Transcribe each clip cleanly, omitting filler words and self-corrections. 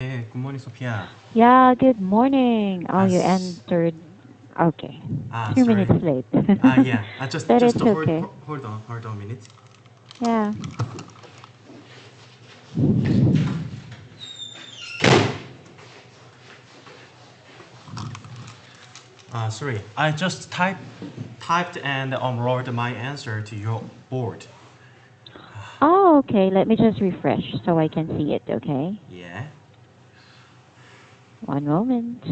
Hey, good morning, Sophia. Yeah, good morning. Oh, you As entered. Okay. Few sorry. minutes late. Yeah. Just But just it's hold okay. hold hold on a minute. Yeah. Sorry. I just typed and wrote my answer to your board. Oh, okay. Let me just refresh so I can see it, okay? Yeah. One moment.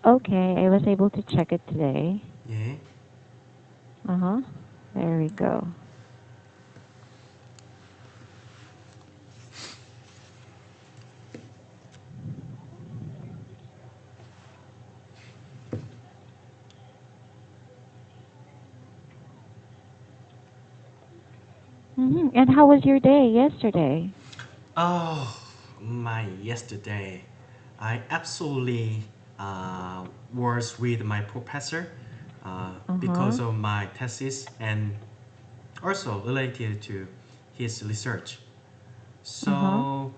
Okay, I was able to check it today. Yeah. Uh-huh. There we go. And how was your day yesterday? Oh, my yesterday, I absolutely was with my professor because Uh-huh. of my thesis and also related to his research. Uh-huh. So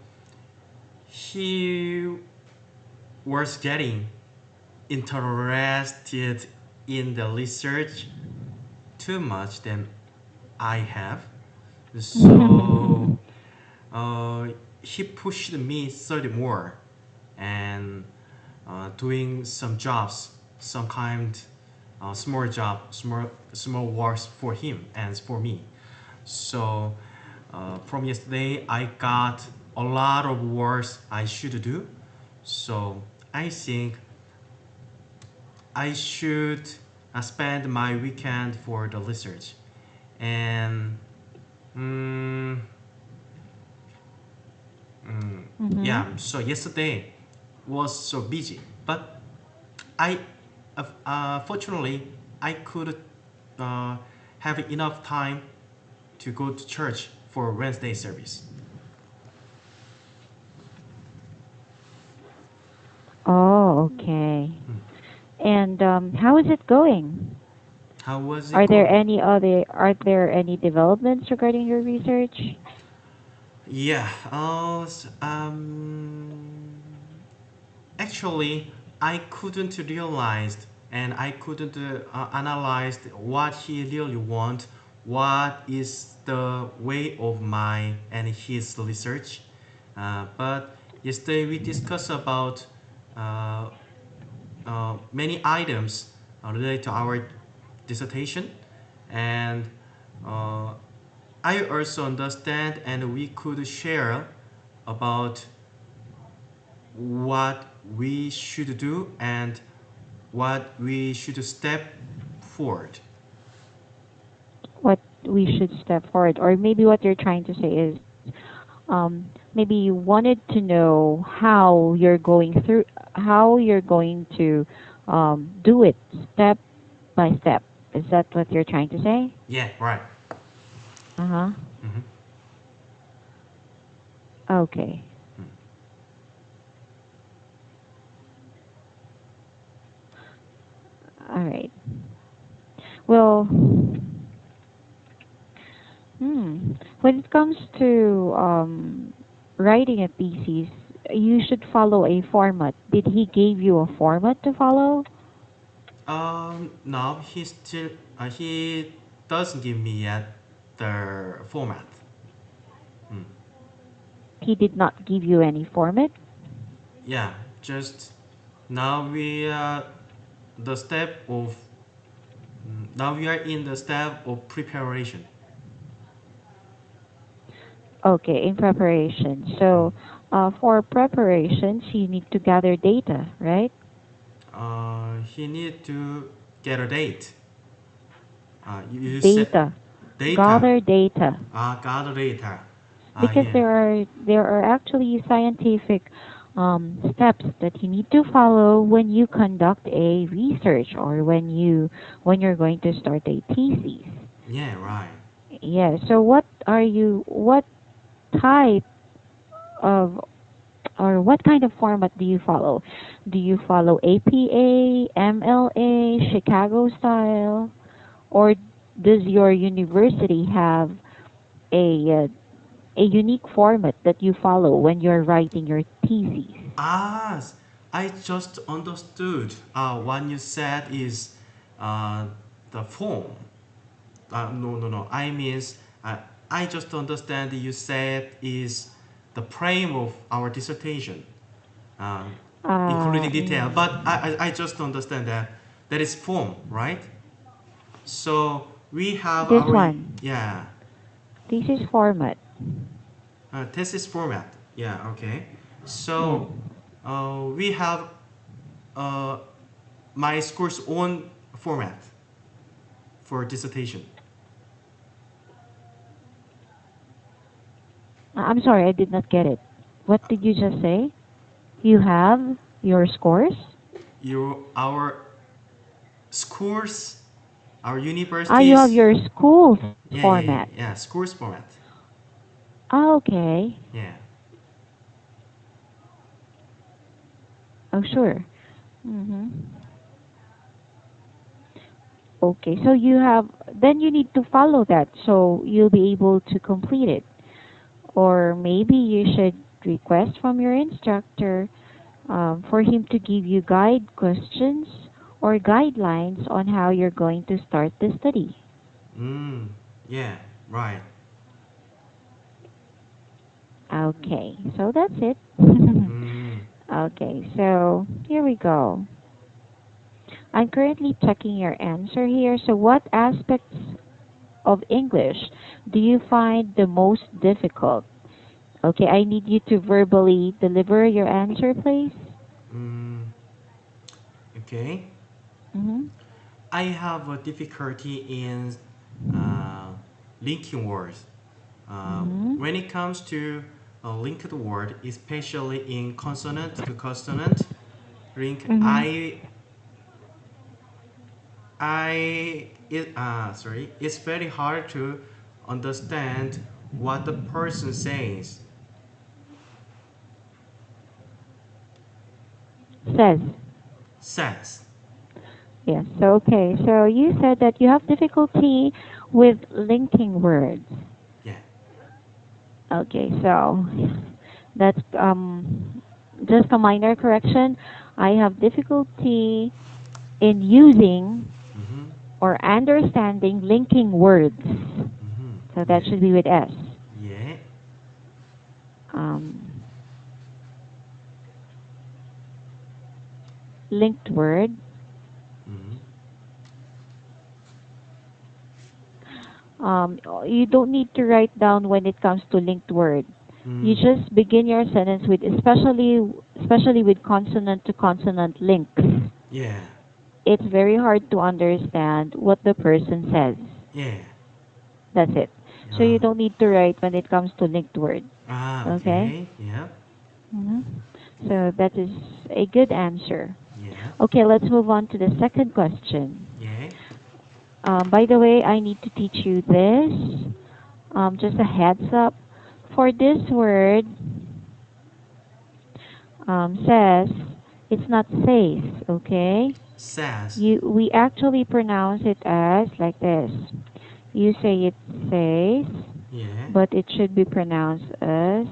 he was getting interested in the research too much than I have. So uh, he pushed me study more and doing some jobs, some kind small job, small works for him and for me. So from yesterday, I got a lot of works I should do. So I think I should spend my weekend for the research. And mm, Mm-hmm. yeah, so yesterday was so busy, but I fortunately I could uh, have enough time to go to church for Wednesday service. Oh, okay. And how is it going? How was it going? Are there any developments regarding your research? Yeah, actually, I couldn't realize and I couldn't analyze what he really want, what is the way of my and his research. But yesterday we discussed about uh, many items related to our dissertation, and uh, I also understand and we could share about what we should do and what we should step forward. What we should step forward, or maybe what you're trying to say is, maybe you wanted to know how you're going to do it step by step. Is that what you're trying to say? Yeah, right. Uh huh. Mm-hmm. Okay. All right. Well, when it comes to writing a thesis, you should follow a format. Did he give you a format to follow? No, he doesn't give me yet the format. Mm. He did not give you any format? Yeah, just now the step of now we are in the step of preparation. Okay, in preparation. So, for preparations, you need to gather data, right? he need to get a date. You said Data. data. Gather data. Gather data. Because Yeah. there are actually scientific steps that you need to follow when you conduct a research or when you're going to start a thesis. Yeah, right. Yeah. So what type of or what kind of format do you follow? Do you follow APA, MLA, Chicago style, or does your university have a a unique format that you follow when you're writing your thesis? Ah, I just understood. What you said is uh, the form. No, no, no. I just understand you said is the frame of our dissertation, uh, including detail. But I just understand that that is form, right? So we have This our one, yeah thesis format. thesis format. Yeah, okay. Yes. So we have uh, my school's own format for dissertation. I'm sorry, I did not get it. What did you just say? You have your scores? Our schools, our Ah, you have universities, your school's format. yeah, schools format. Ah, okay. Yeah. Oh, sure. Mm-hmm. Okay, so then you need to follow that so you'll be able to complete it. Or maybe you should request from your instructor for him to give you guide questions or guidelines on how you're going to start the study. Mm, yeah, right. Okay, so that's it. Mm, Okay, so here we go. I'm currently checking your answer here. So, what aspects of English do you find the most difficult? Okay, I need you to verbally deliver your answer, please. mm, okay. Mm-hmm. I have a difficulty in uh, linking words. Mm-hmm. When it comes to a linked word, especially in consonant to consonant link, Mm-hmm. sorry, it's very hard to understand what the person Says. says. Yes. So, okay. So you said that you have difficulty with linking words. Yeah. Okay. So that's just a minor correction. I have difficulty in using Mm-hmm. or understanding linking words. So Mm-hmm. that Yeah. should be with S. Yeah. Um, linked word. Mm-hmm. You don't need to write down when it comes to linked word. You Mm. just begin your sentence with especially with consonant to consonant links. Yeah. It's very hard to understand what the person says. Yeah. That's it. So Uh, you don't need to write when it comes to linked word. Okay? okay. Yeah. hmm So that is a good answer. Yeah. Okay, let's move on to the second question. Yeah. By the way, I need to teach you this. Just a heads up. For this word, says, it's not says, okay? Says. We actually pronounce it as like this. You say it says, Yeah. but it should be pronounced as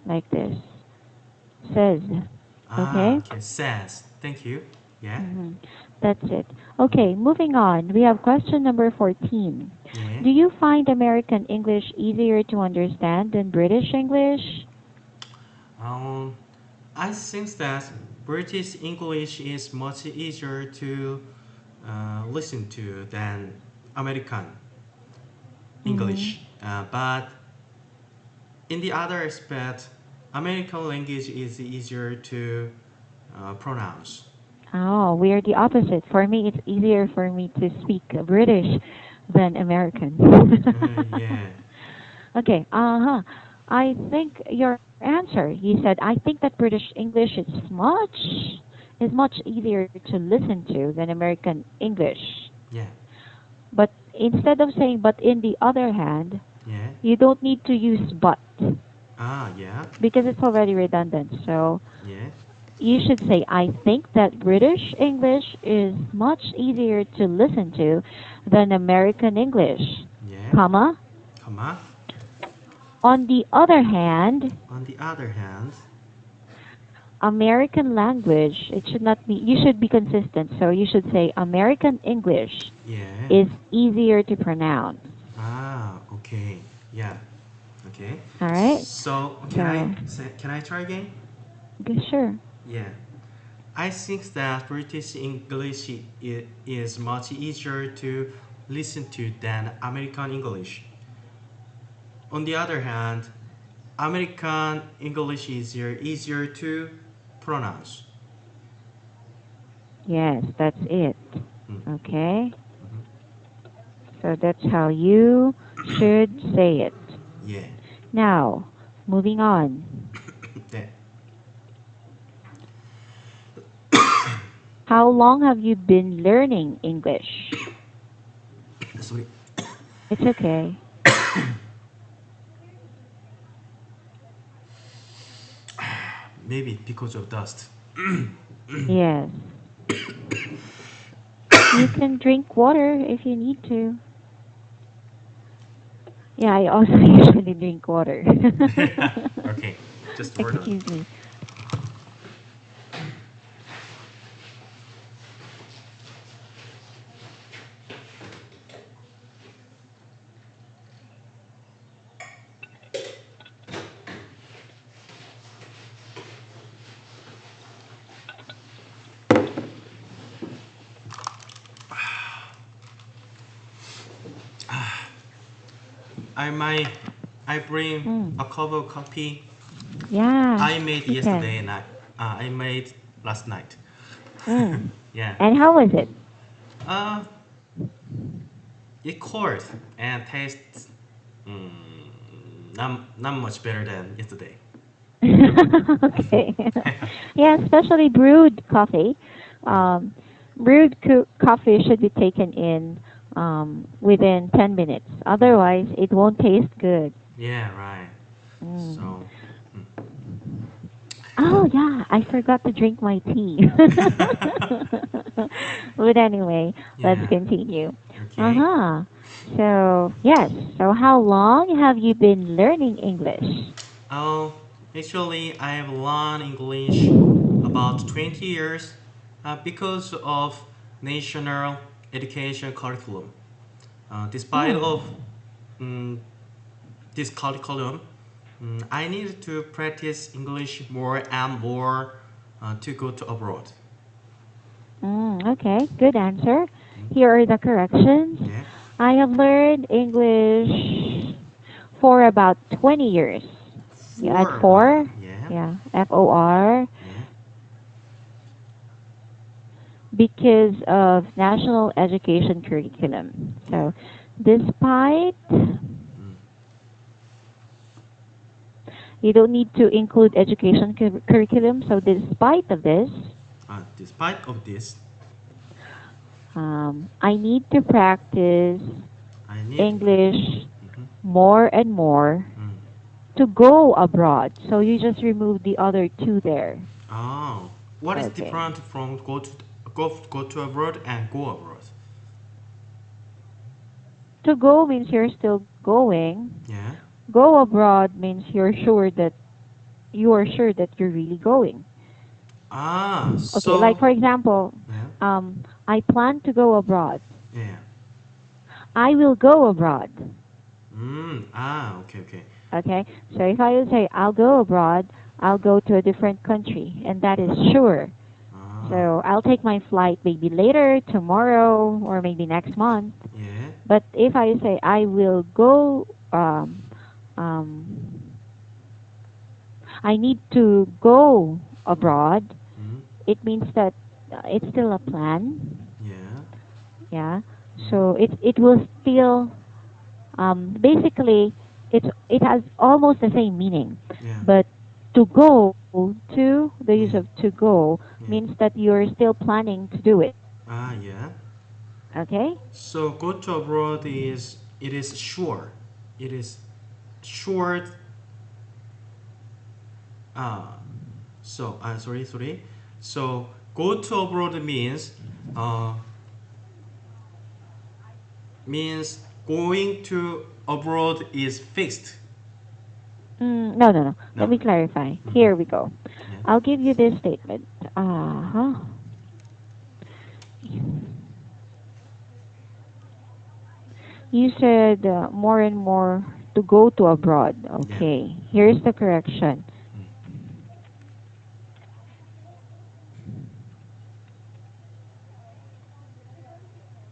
like this. Says, okay? Okay. Says. Thank you. Yeah. hmm That's it. Okay, moving on. We have question number 14. Yeah. Do you find American English easier to understand than British English? Um, I think that British English is much easier to listen to than American Mm-hmm. English. But in the other aspect, American language is easier to pronounce. Oh, we're the opposite. For me, it's easier for me to speak British than American. Yeah. Okay, uh-huh. I think your answer, you said, I think that British English is much easier to listen to than American English. Yeah. But instead of saying but in the other hand, Yeah. you don't need to use but Ah, yeah. because it's already redundant. So Yeah. you should say, I think that British English is much easier to listen to than American English, Yeah. comma. Comma. On the other hand, On the other hand, American language, it should not be, you should be consistent. So you should say American English yeah. is easier to pronounce. Ah, okay. Yeah. Okay. All right? So So, can I try again? sure. Yeah. I think that British English is much easier to listen to than American English. On the other hand, American English is easier to pronounce. Yes, that's it. Mm, Okay? mhm. So that's how you should say it. Yeah. Now, moving on. Yeah. How long have you been learning English? Sorry. It's okay. Maybe because of dust. Yes. You can drink water if you need to. Yeah, I also usually drink water. Okay. Just hold on. Excuse me. I might I bring Mm. a cup of coffee Yeah, I made you yesterday can. and I made last night. Mm. Yeah. And how was it? Uh, it cold and tastes mm, not much better than yesterday. Okay. Yeah, especially brewed coffee. Yeah. Um, coffee should be taken in within 10 minutes. Mm. Otherwise, it won't taste good. Yeah. Right. Mm. So. Mm. Oh, yeah, I forgot to drink my tea. But anyway, let's Yeah. continue. Uh Okay. huh. So, yes. So, how long have you been learning English? Oh, actually, I have learned English about 20 years because of national education curriculum. Despite Hmm. of mm, this curriculum, I need to practice English more and more to go to abroad. Okay, good answer. Mm, Here are the corrections. yeah, I have learned English for about 20 years. You add for four, yeah, yeah, FOR, yeah. because of national education curriculum. Yeah. So, despite, Mm. you don't need to include education curriculum. So, despite of this, Despite of this, I need to practice I need. English Mhm, more and more mm. to go abroad. So you just remove the other two there. Oh, what is Okay. different from go to abroad and go abroad? To go means you're still going. Yeah. Go abroad means you are sure that you're really going. Okay, like So for example, yeah, I plan to go abroad. yeah. I will go abroad. Okay, okay. Okay, so if I would say I'll go abroad, I'll go to a different country, and that is sure. Ah, So I'll take my flight maybe later, tomorrow, or maybe next month. yeah. But if I say I will go, um, I need to go abroad, Mm, it means that it's still a plan. Yeah. Yeah. Mm. So it will still basically it has almost the same meaning, Yeah. but to go to the use of Yeah. to go Yeah. means that you're still planning to do it. Ah, yeah. Okay. So go to abroad is it is sure. It is short. Ah. Sorry. So go to abroad uh means going to abroad is fixed. No, no, no. Let No. me clarify. Mm-hmm. Here we go. Yeah. I'll give you this statement. Uh-huh. You said more and more to go to abroad. Yeah. Okay. Here's the correction. Mm.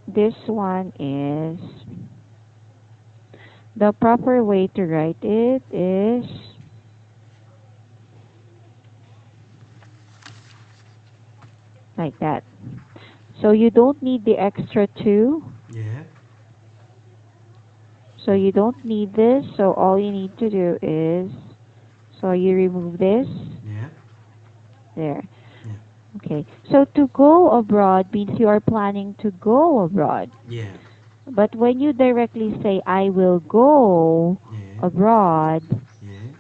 This one is the proper way to write it is like that. So you don't need the extra two. Yeah. So you don't need this. So all you need to do is, so you remove this. Yeah. There. Yeah. Okay. So to go abroad means you are planning to go abroad. Yeah. But when you directly say, I will go Yeah. abroad, Yeah.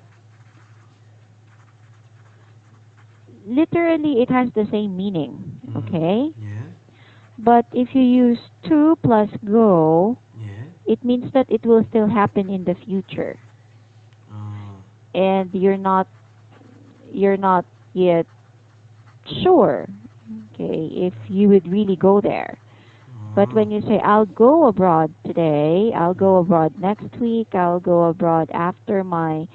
literally it has the same meaning. Mm. Okay? Yeah. But if you use to plus go, Yeah. it means that it will still happen in the future. Uh, And you're not yet sure, okay, if you would really go there. But uh, when you say, I'll go abroad today, I'll yeah. go abroad next week, I'll go abroad after my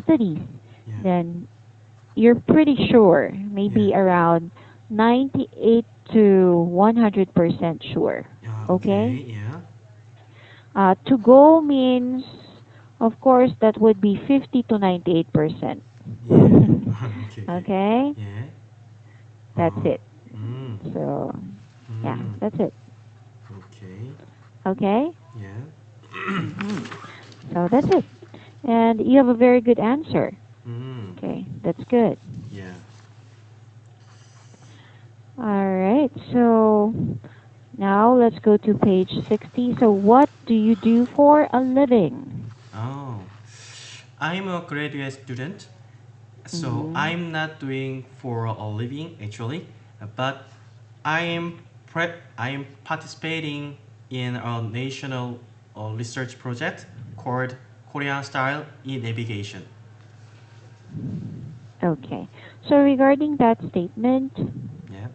studies, Yeah. then you're pretty sure, Yeah. maybe around 98 to 100% sure. Okay? Okay. Yeah. To go means, of course, that would be 50 to 98%. Yeah. Okay. Okay? Yeah. That's Uh-huh. it. Mm. So, yeah, Mm. that's it. Okay. Okay? Yeah. hmm So that's it. And you have a very good answer. Mm. Okay, that's good. Yeah. All right, so now let's go to page 60. So, what do you do for a living? Oh. I'm a graduate student, so Mm-hmm. I'm not doing for a living actually, but I am participating in a national research project called Korean Style e-navigation. Okay, so regarding that statement, Yeah.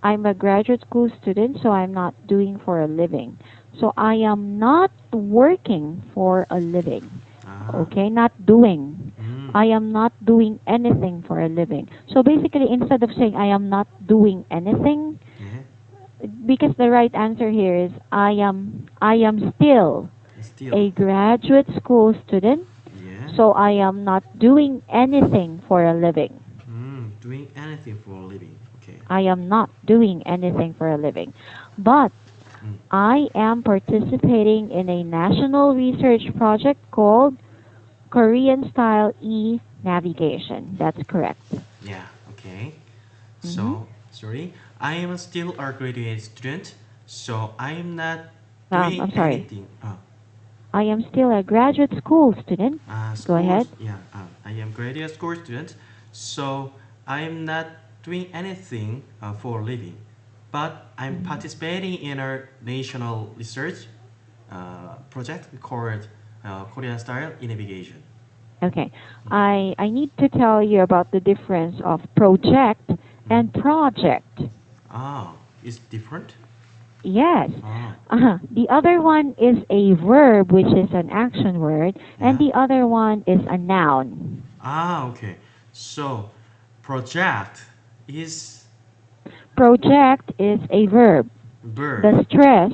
I'm a graduate school student, so I'm not doing for a living. So, I am not working for a living. Ah. Okay, not doing. Mm. I am not doing anything for a living. So basically, instead of saying I am not doing anything, Yeah. because the right answer here is I am still Still. a graduate school student, Yeah. so I am not doing anything for a living. Doing anything for a living. Okay. I am not doing anything for a living. But Mm. I am participating in a national research project called Korean Style E Navigation. That's correct. Yeah. Okay. hmm So sorry, I am still a graduate student, so I am not I'm doing sorry. anything. I am still a graduate school student. Go Schools. ahead. Yeah. I am graduate school student, so I am not doing anything for a living, but I'm hmm participating in a national research project called Korean Style in Navigation. Okay. I need to tell you about the difference of project Mm. and project. Ah, it's different. Yes. Ah, The other one is a verb, which is an action word, and yeah. the other one is a noun. Okay. So, project is Project is a verb. verb. The stress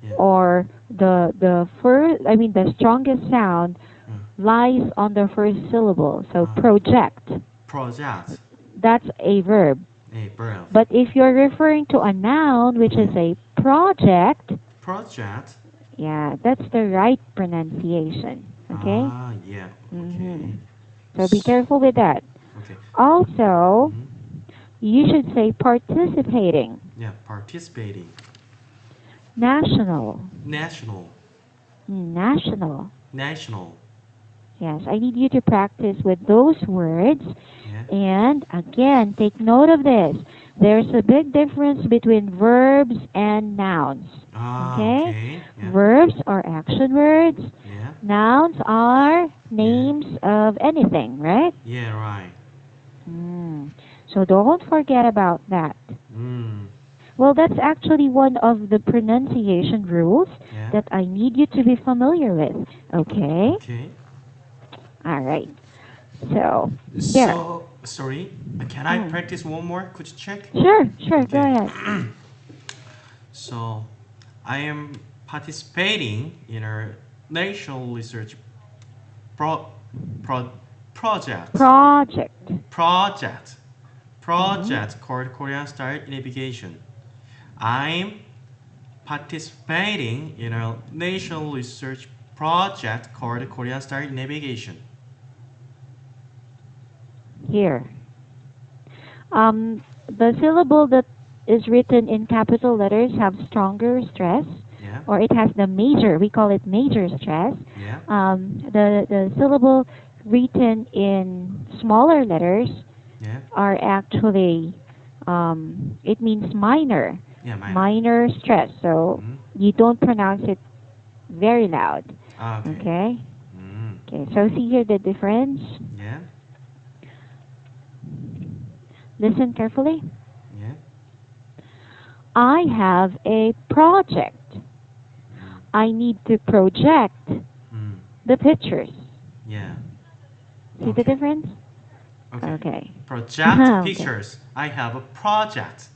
Yeah. or the first, I mean the strongest sound Yeah. lies on the first syllable. So Ah, project. project. That's a verb. A verb. But if you're referring to a noun, which is a project, Project. yeah, that's the right pronunciation. Okay? Ah, yeah. hmm Okay. So be careful with that. Okay. Also, hmm you should say participating, Yeah. Participating. national, National. national. National. Yes, I need you to practice with those words. Yeah. And again, take note of this. There's a big difference between verbs and nouns. Ah, Okay? okay. Yeah. Verbs are action words. Yeah. Nouns are Yeah. names of anything, right? Yeah, right. Mm. So don't forget about that. Mm. Well, that's actually one of the pronunciation rules Yeah. that I need you to be familiar with. Okay? Okay. All right. So, there. So, sorry. Can I Mm. practice one more? Could you check? Sure, sure. Go Okay. ahead. So, I am participating in a national research pro, pro, project. Project. Project. hmm Project called Korean Style Navigation. I'm participating in a national research project called Korean Style Navigation. Here. The syllable that is written in capital letters have stronger stress, Yeah. or it has the major. We call it major stress. Yeah. The syllable written in smaller letters Yeah. are actually it means minor, Yeah. Minor. minor stress. So Mm. you don't pronounce it very loud. Ah, okay. Okay. Mm. Okay. So see here the difference. Yeah. Listen carefully. Yeah. I have a project. Mm. I need to project Mm. the pictures. Yeah. See the Okay. difference? Okay. Okay. Project Okay. pictures. I have a project.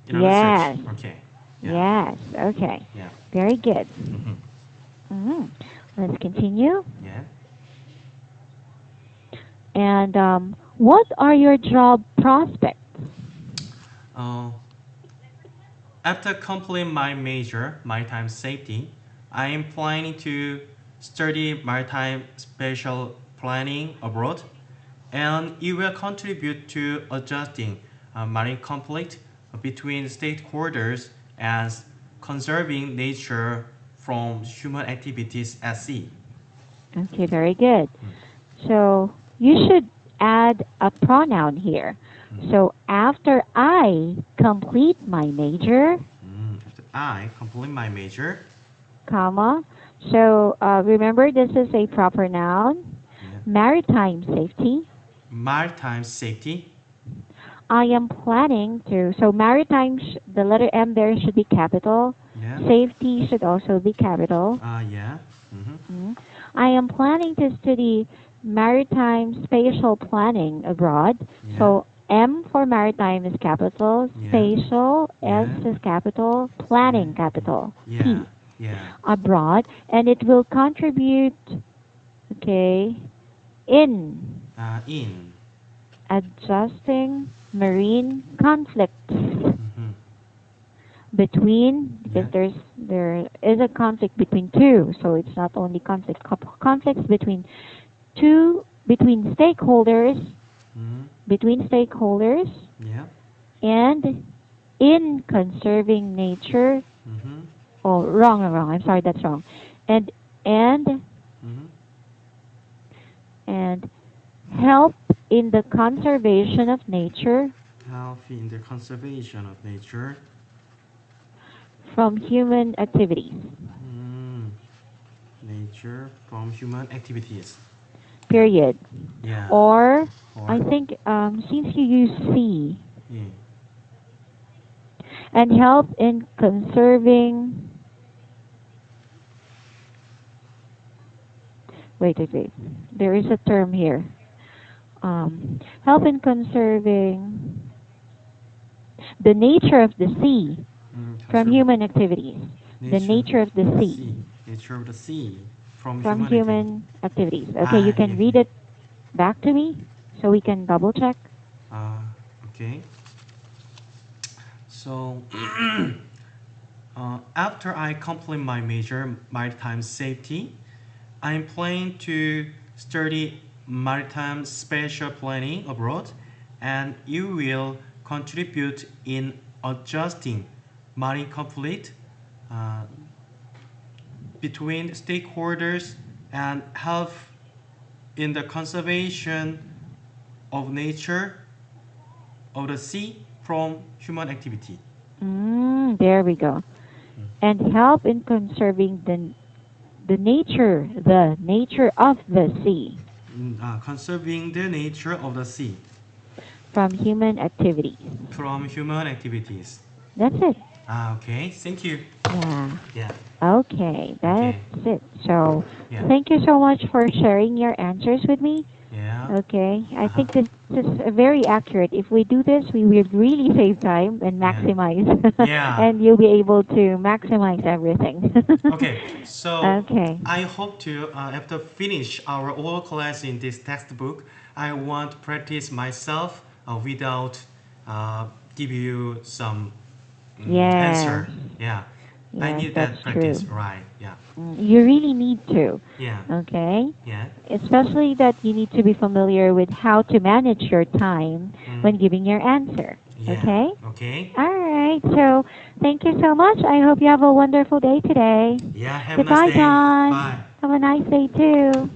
In a research. Yes. Okay. Yeah. Yes. Okay. Yeah. Very good. Mm-hmm. hmm Let's continue. Yeah. And what are your job prospects? Uh, After completing my major, maritime safety, I am planning to study maritime spatial planning abroad, and it will contribute to adjusting marine conflict between stakeholders and conserving nature from human activities at sea. Okay. Very good. Mm, So you should add a pronoun here. mm, So after I complete my major, After I complete my major, comma. So remember, this is a proper noun. yeah, Maritime safety. maritime safety, I am planning to. So maritime, the letter M there should be capital. yeah, Safety should also be capital. yeah, mm-hmm, Mm. I am planning to study maritime spatial planning abroad. yeah, So M for maritime is capital. yeah, Spatial S yeah, is capital. yeah, Planning capital yeah, P yeah, abroad, and it will contribute. Okay, in in, adjusting marine conflicts mm-hmm, between, yeah, because there is a conflict between two, so it's not only conflicts between stakeholders, mm-hmm, yeah, and in conserving nature. mm-hmm, Oh, wrong, I'm sorry, that's wrong. And and mm-hmm, and help in the conservation of nature help in the conservation of nature, from human activities. mm, nature from human activities, yeah, Period. yeah, Or I or, think since you use C, yeah, and help in conserving. Wait. There is a term here. Help in conserving the nature of the sea from conserve human activities. The nature nature of the of the sea sea, nature of the sea from from human activity. human activities. Okay, you Ah, can yeah, read okay. it back to me so we can double check. Uh, okay. So after I complete my major maritime safety, I'm planning to study maritime spatial planning abroad, and you will contribute in adjusting marine conflict uh, between stakeholders and help in the conservation of nature of the sea from human activity. There we go. And help in conserving the nature of the sea Conserving the nature of the sea from human activities. from human activities. That's it. Okay, thank you. Yeah. Yeah, Okay, that's okay, it. So, yeah, thank you so much for sharing your answers with me. yeah, Okay, I uh-huh, think this is very accurate. If we do this, we will really save time and yeah, maximize, yeah. and you'll be able to maximize everything. Okay, so Okay. I hope to, after finish our oral class in this textbook, I want to practice myself without uh, give you some Yes. answer. Yeah, I Yes, need that's that true. practice, right? Yeah, You really need to. yeah, Okay? yeah, Especially that you need to be familiar with how to manage your time mm, when giving your answer. yeah, Okay? okay. All right. So, thank you so much. I hope you have a wonderful day today. Yeah, have a nice Goodbye, day. John. Bye. Have a nice day too.